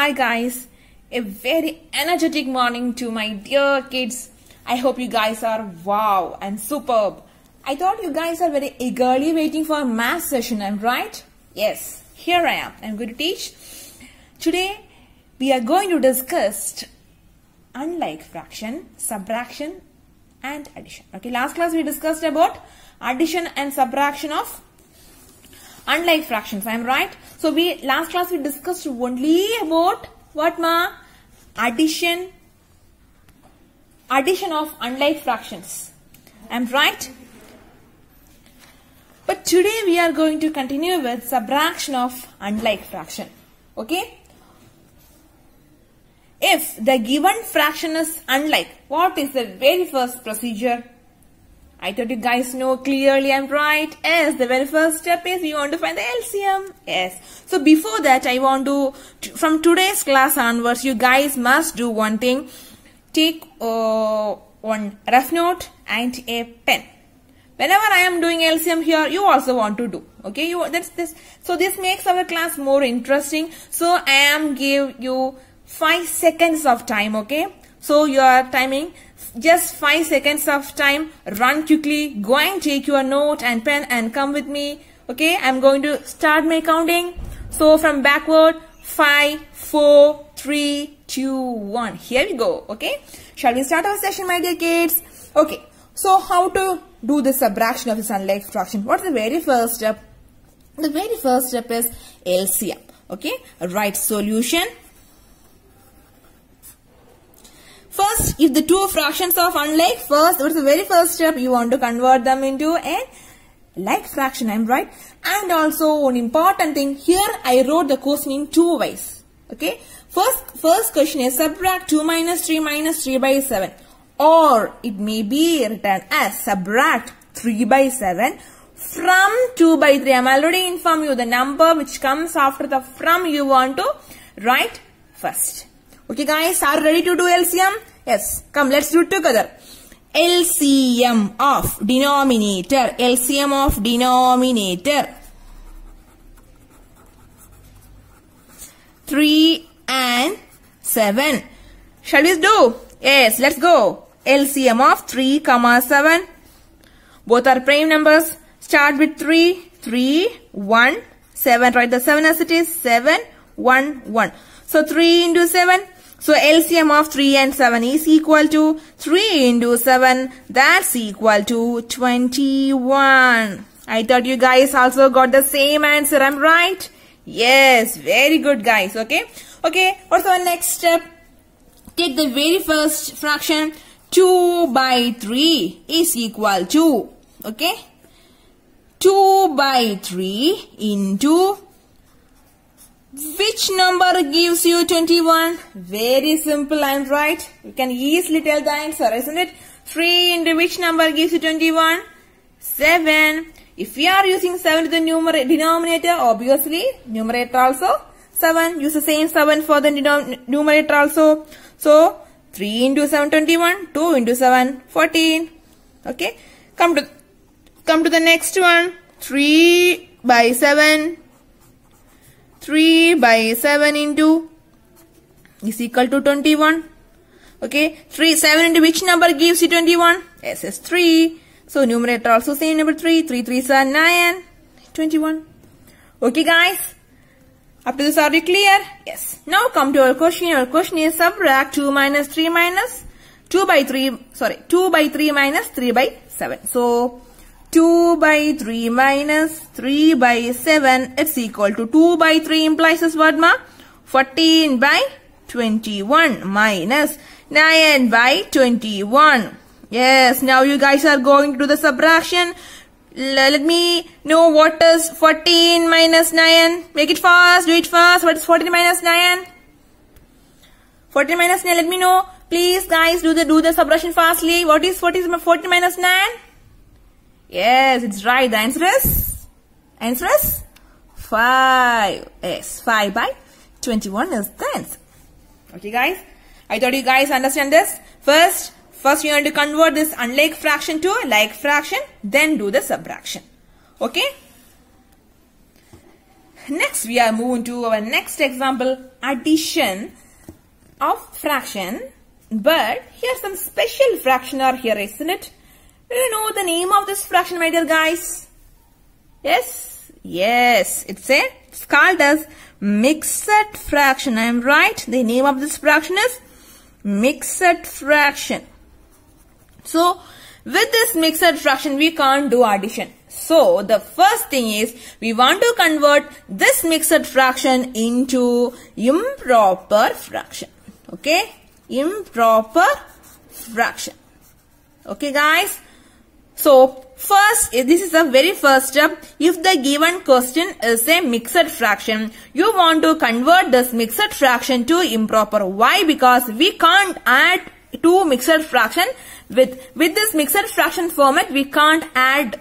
Hi guys, a very energetic morning to my dear kids. I hope you guys are wow and superb. I thought you guys are very eagerly waiting for a math session, am I right? Yes, here I am. I'm going to teach. Today we are going to discuss unlike fraction, subtraction and addition. Okay, last class we discussed about addition and subtraction of unlike fractions, I am right? So last class we discussed only about what ma? Addition of unlike fractions. I am right? But today we are going to continue with subtraction of unlike fraction. Okay? If the given fraction is unlike, what is the very first procedure? I thought you guys know clearly, I'm right. Yes, the very first step is we want to find the LCM. Yes. So before that, I want to, from today's class onwards, you guys must do one thing. Take one rough note and a pen. Whenever I am doing LCM here, you also want to do. Okay, so this makes our class more interesting. So I am give you 5 seconds of time. Okay, so you are timing. Just 5 seconds of time. Run quickly. Go and take your note and pen and come with me. Okay, I'm going to start my counting. So from backward, 5, 4, 3, 2, 1. Here we go. Okay, shall we start our session, my dear kids? Okay, so how to do the subtraction of this unlike fraction? What's the very first step? The very first step is LCM. Okay, write solution. First, if the two fractions are unlike, what's the very first step? You want to convert them into a like fraction, I'm right? And also one important thing, here I wrote the question in 2 ways. Okay, first question is subtract 2 minus 3 minus 3 by 7. Or it may be written as subtract 3 by 7 from 2 by 3. I'm already informed you the number which comes after the from you want to write first. Okay guys, are you ready to do LCM? Yes, come let's do it together. LCM of denominator. LCM of denominator. 3 and 7. Shall we do? Yes, let's go. LCM of 3, 7. Both are prime numbers. Start with 3, 3, 1, 7. Write the 7 as it is. 7, 1, 1. So 3 into 7. So LCM of 3 and 7 is equal to 3 into 7. That's equal to 21. I thought you guys also got the same answer. I'm right? Yes. Very good guys. Okay. Okay. What's our next step? Take the very first fraction. 2 by 3 is equal to. Okay. 2 by 3 into which number gives you 21? Very simple, I'm right. You can easily tell the answer, isn't it? 3 into which number gives you 21? 7. If we are using 7 to the denominator, obviously, numerator also 7. Use the same 7 for the numerator also. So, 3 into 7, 21. 2 into 7, 14. Okay. Come to the next one. 3 by 7. 3 by 7 into is equal to 21. Okay. 7 into which number gives you 21? Yes, it's 3. So numerator also same number 3. 3 3s are 9. 21. Okay guys. Up to this are you clear? Yes. Now come to our question. Our question is subtract 2 minus 3 minus 2 by 3 minus 3 by 7. So 2 by 3 minus 3 by 7, it's equal to 2 by 3 implies as what ma? 14 by 21 minus 9 by 21. Yes, now you guys are going to do the subtraction. Let me know what is 14 minus 9. Make it fast, do it fast. What is 14 minus 9? 14 minus 9, let me know. Please guys, do the subtraction fastly. What is 14 minus 9? Yes, it's right. The answer is 5. Yes, 5 by 21 is the answer. Okay, guys. I thought you guys understand this. First you have to convert this unlike fraction to a like fraction. Then do the subtraction. Okay. Next we are moving to our next example, addition of fraction. But here's some special fraction are here, isn't it? Do you know the name of this fraction, my dear guys? Yes? Yes. It's called as mixed fraction. I am right. The name of this fraction is mixed fraction. So, with this mixed fraction, we can't do addition. So, the first thing is, we want to convert this mixed fraction into improper fraction. Okay? Improper fraction. Okay, guys? So, first, this is the very first step. If the given question is a mixed fraction, you want to convert this mixed fraction to improper. Why? Because we can't add two mixed fraction. With this mixed fraction format, we can't add.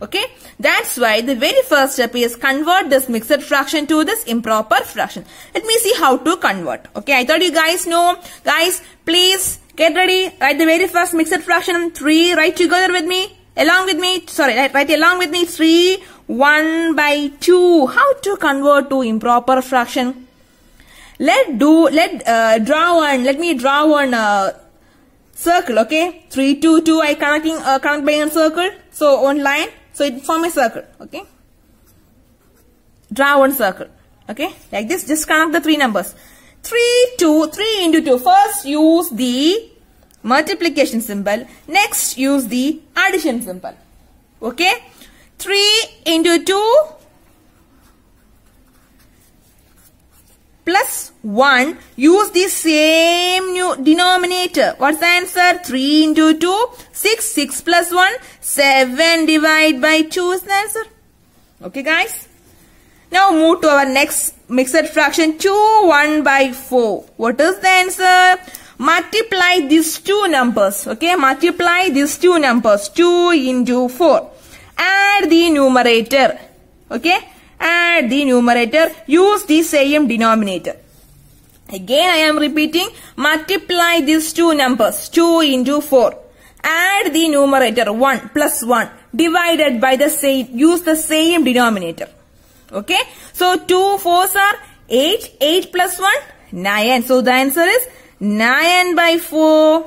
Okay? That's why the very first step is convert this mixed fraction to this improper fraction. Let me see how to convert. Okay? I thought you guys know. Guys, please get ready. Write the very first mixed fraction 3. Write together with me. Along with me. Sorry, write along with me. 3, 1 by 2. How to convert to improper fraction? Let me draw one circle. Okay? 3, 2, 2. I connect by a circle. So one line. So it form a circle. Okay? Draw one circle. Okay? Like this. Just connect the 3 numbers. 3 into 2. First use the multiplication symbol. Next use the addition symbol. Okay? 3 into 2 plus 1. Use the same new denominator. What's the answer? 3 into 2, 6. 6 plus 1, 7 divided by 2 is the answer. Okay, guys? Now move to our next mixed fraction 2, 1 by 4. What is the answer? Multiply these two numbers. Okay, multiply these two numbers. 2 into 4. Add the numerator. Okay, add the numerator. Use the same denominator. Again, I am repeating. Multiply these two numbers. 2 into 4. Add the numerator 1 plus 1 divided by the same. Use the same denominator. Okay, so 2 4s are 8. 8 plus 1, 9. So the answer is 9 by 4.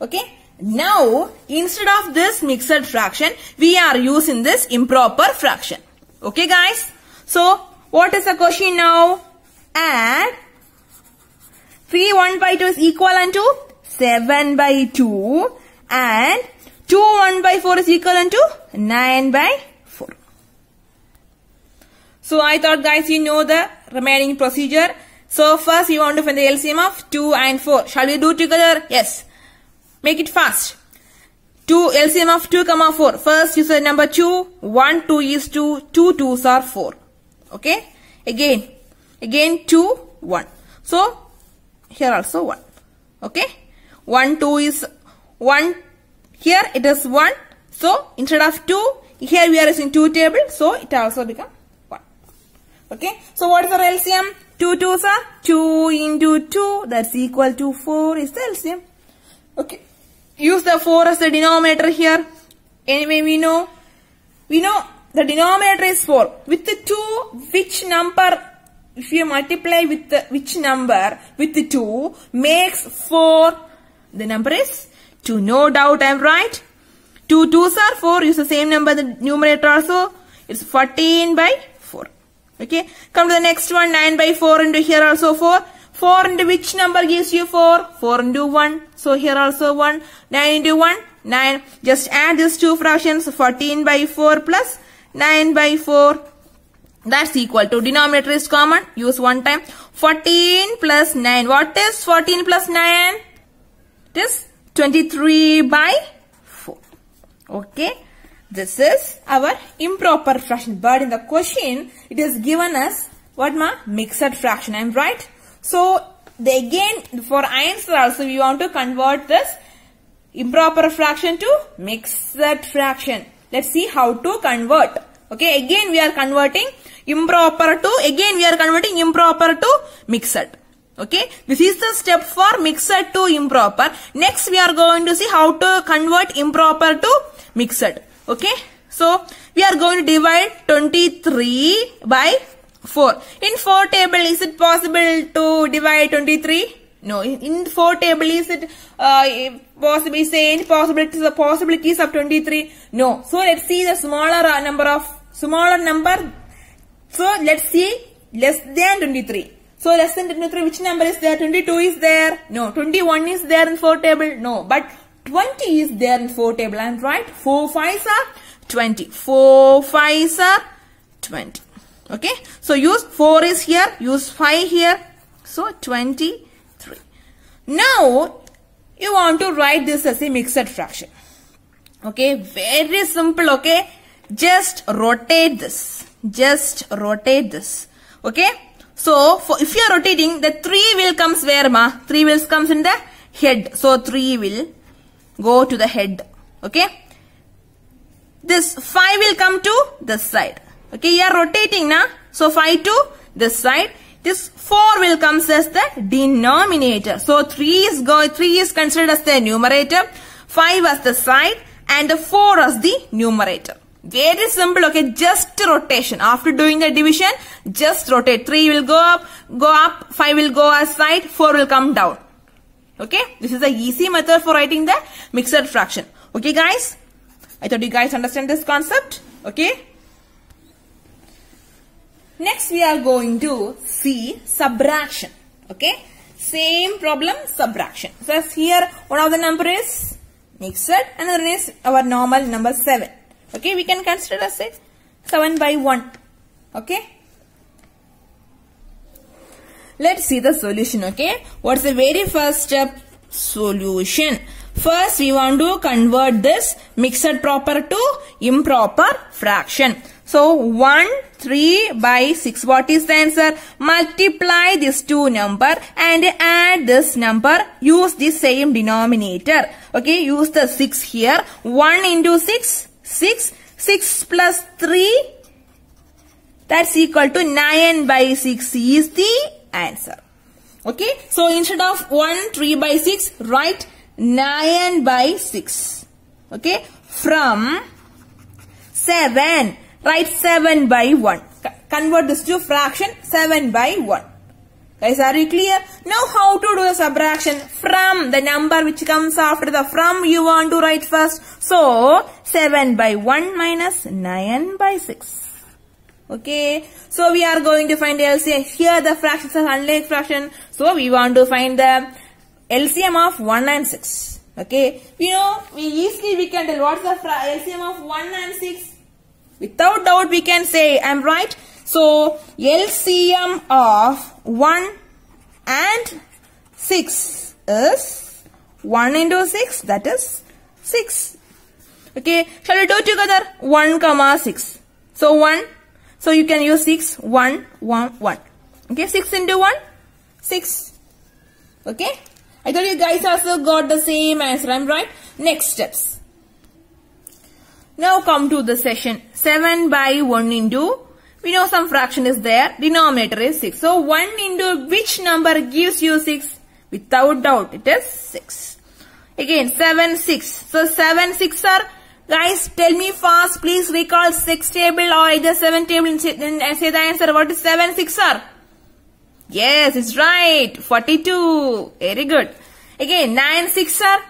Okay. Now, instead of this mixed fraction, we are using this improper fraction. Okay, guys. So, what is the question now? Add 3 1 by 2 is equivalent to 7 by 2 and 2 1 by 4 is equivalent to 9 by 4. So, I thought, guys, you know the remaining procedure. So, first we want to find the LCM of 2 and 4. Shall we do together? Yes. Make it fast. 2 LCM of 2, 4. First use the number 2. 1, 2 is 2. 2 2s are 4. Okay. Again 2, 1. So, here also 1. Okay. 1, 2 is 1. Here it is 1. So, instead of 2, here we are using 2 table. So, it also become 1. Okay. So, what is our LCM? 2 2s are 2 into 2. That's equal to 4 is the LCM. Okay. Use the 4 as the denominator here. Anyway, we know the denominator is 4. With the 2, which number, if you multiply with the, which number with the 2 makes 4, the number is 2. No doubt I am right. 2 2s are 4. Use the same number, the numerator also. It's 14 by 4. Okay. Come to the next one. 9 by 4 into here also 4. 4 into which number gives you 4? 4 into 1. So here also 1. 9 into 1. 9. Just add these two fractions. 14 by 4 plus 9 by 4. That's equal to, denominator is common. Use one time. 14 plus 9. What is 14 plus 9? It is 23 by 4. Okay. This is our improper fraction. But in the question, it is given as what ma? Mixed fraction. I am right. So, again, for answer also, we want to convert this improper fraction to mixed fraction. Let's see how to convert. Okay, again we are converting improper to mixed. Okay, this is the step for mixed to improper. Next, we are going to see how to convert improper to mixed. Okay, so we are going to divide 23 by 4. In 4 table, is it possible to divide 23? No. In 4 table, is it possible? Say any possibilities of 23? No. So let's see the smaller number. So let's see less than 23. So less than 23, which number is there? 22 is there? No. 21 is there in 4 table? No. But 20 is there in 4 table. I'm right. 4 5s are 20. 4 5s are 20. Okay. So use 4 is here. Use 5 here. So 23. Now you want to write this as a mixed fraction. Okay. Very simple. Okay. Just rotate this. Just rotate this. Okay. So if you are rotating, the 3 will comes where, ma? 3 will comes in the head. So 3 will go to the head. Okay. This 5 will come to this side. Okay. You are rotating now. So 5 to this side. This 4 will comes as the denominator. So 3 is considered as the numerator, 5 as the side, and the 4 as the numerator. Very simple. Okay. Just rotation. After doing the division, just rotate. 3 will go up, 5 will go aside, 4 will come down. Okay. This is the easy method for writing the mixed fraction. Okay guys. I thought you guys understand this concept. Okay. Next we are going to see subtraction. Okay. Same problem, subtraction. So as here one of the number is mixed and another is our normal number 7. Okay. We can consider as it 7 by 1. Okay. Let's see the solution. Okay. What's the very first step? Solution. First we want to convert this mixed proper to improper fraction. So 1 3 by 6. What is the answer? Multiply these two number and add this number. Use the same denominator. Okay. Use the 6 here. 1 into 6. 6. 6 plus 3. That's equal to 9 by 6 is the answer. Okay. So instead of 1 3 by 6, write 9 by 6. Okay. From 7, write 7 by 1. Convert this to fraction 7 by 1. Guys, are you clear? Now how to do the subtraction? From the number which comes after the from you want to write first. So 7 by 1 minus 9 by 6. Okay. So we are going to find the LCM. Here the fractions are unlike fraction. So we want to find the LCM of 1 and 6. Okay. We easily can tell what's the LCM of 1 and 6. Without doubt we can say I am right. So LCM of 1 and 6 is 1 into 6, that is 6. Okay. Shall we do it together? 1 comma 6. So 1. So you can use 6, 1, 1, 1. Okay. 6 into 1, 6. Okay. I thought you guys also got the same answer. I am right. Next steps. Now come to the session. 7 by 1 into, we know some fraction is there. Denominator is 6. So 1 into which number gives you 6? Without doubt it is 6. Again 7, 6. So 7, 6 are, guys tell me fast. Please recall 6 table or either 7 table and say the answer. What is 7, 6 are? Yes, it's right. 42. Very good. Again 9, 6 are.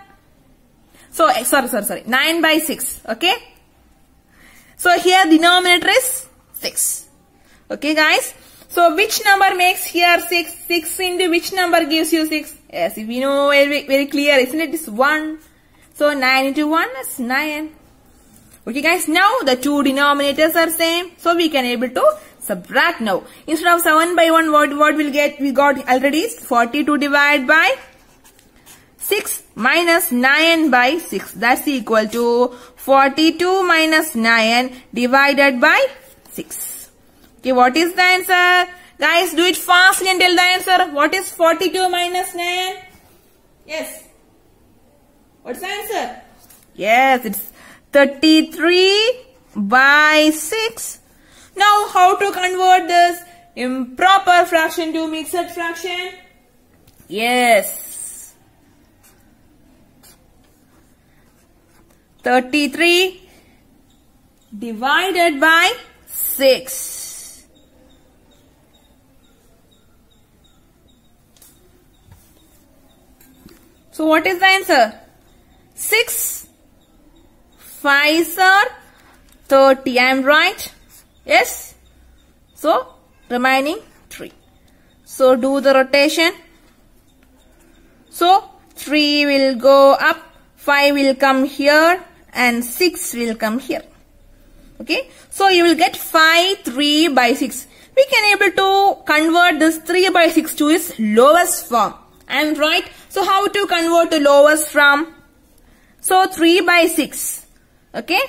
So sorry. 9 by 6. Okay. So here denominator is 6. Okay guys. So which number makes here 6? 6 into which number gives you 6? Yes, if you know very clear, isn't it? It's 1. So 9 into 1 is 9. Okay guys. Now the two denominators are same. So we can able to subtract now. Instead of 7 by 1, what we'll get? We got already 42 divided by 6 minus 9 by 6. That's equal to 42 minus 9 divided by 6. Okay, what is the answer? Guys, do it fastly and tell the answer. What is 42 minus 9? Yes. What's the answer? Yes, it's 33 by 6. Now, how to convert this improper fraction to mixed fraction? Yes. 33 divided by 6. So what is the answer? 6 5s are 30. I am right? Yes? So remaining 3. So do the rotation. So 3 will go up, 5 will come here and 6 will come here. Okay. So you will get 5 3 by 6. We can able to convert this 3 by 6 to its lowest form. I am right. So how to convert to lowest form? So 3 by 6. Okay.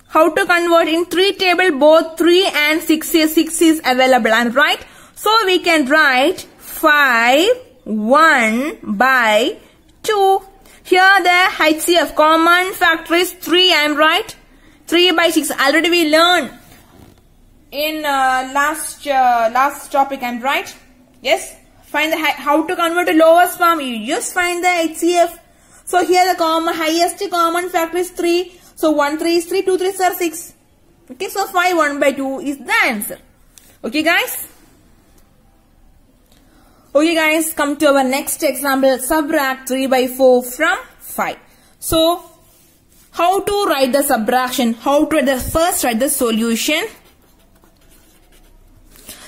How to convert in 3 table? Both 3 and 6 is available. I am right. So we can write 5 1 by 2. Here the HCF common factor is 3. I am right. 3 by 6. Already we learned in last topic. I am right. Yes. Find the how to convert to lowest form. You just find the HCF. So here the highest common factor is 3. So 1 3 is 3. 2 3s are 6. Okay. So 5 1 by 2 is the answer. Okay guys. Okay guys, come to our next example. Subtract 3 by 4 from 5. So, how to write the subtraction? How to first write the solution?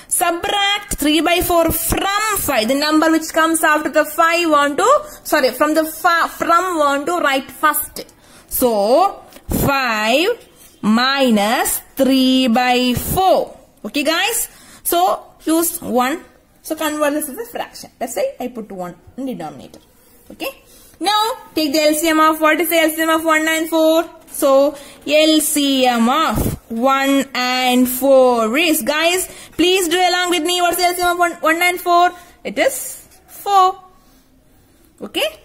Subtract 3 by 4 from 5. The number which comes after the 5 want to write first. So, 5 minus 3 by 4. Okay guys? So, use 1. So convert this as a fraction. Let's say I put 1 in denominator. Okay. Now take the LCM of, what is the LCM of 1 and 4? So LCM of 1 and 4 is, guys, please do along with me. What's the LCM of 1 and 4? It is 4. Okay.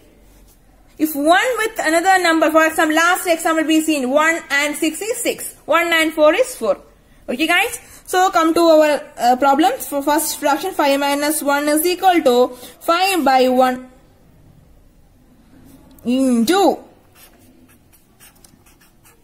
If 1 with another number, for example, last example we seen 1 and 6 is 6. 1 and 4 is 4. Okay guys. So come to our problems. For first fraction, 5 minus 1 is equal to 5 by 1 into.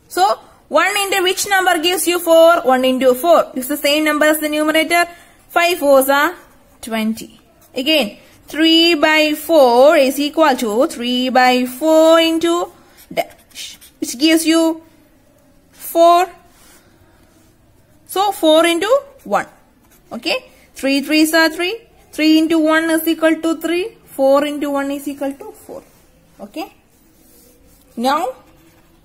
So 1 into which number gives you 4? 1 into 4. It's the same number as the numerator. 5 4s are 20. Again 3 by 4 is equal to 3 by 4 into dash, which gives you 4. So 4 into 1. Okay. 3 3s are 3. 3 into 1 is equal to 3. 4 into 1 is equal to 4. Okay. Now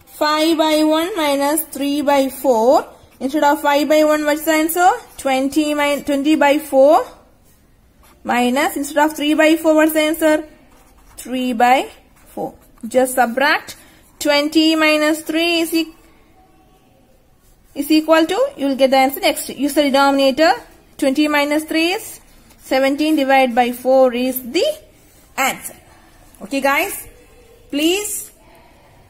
5 by 1 minus 3 by 4. Instead of 5 by 1, what's the answer? 20 by 4 minus, instead of 3 by 4, what's the answer? 3 by 4. Just subtract 20 minus 3 is equal to, you will get the answer next. Use the denominator. 20 minus 3 is 17 divided by 4 is the answer. Okay guys, please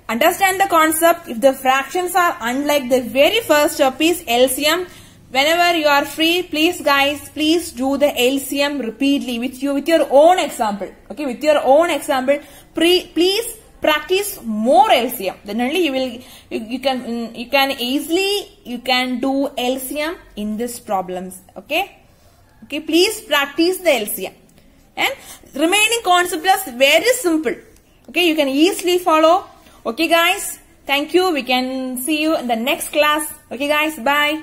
understand the concept. If the fractions are unlike the very first piece, LCM, whenever you are free, please guys, please do the LCM repeatedly with your own example. Okay, with your own example, please practice more LCM. Then only you can easily do LCM in these problems. Okay. Okay, please practice the LCM. And remaining concept is very simple. Okay, you can easily follow. Okay guys, thank you. We can see you in the next class. Okay guys, bye.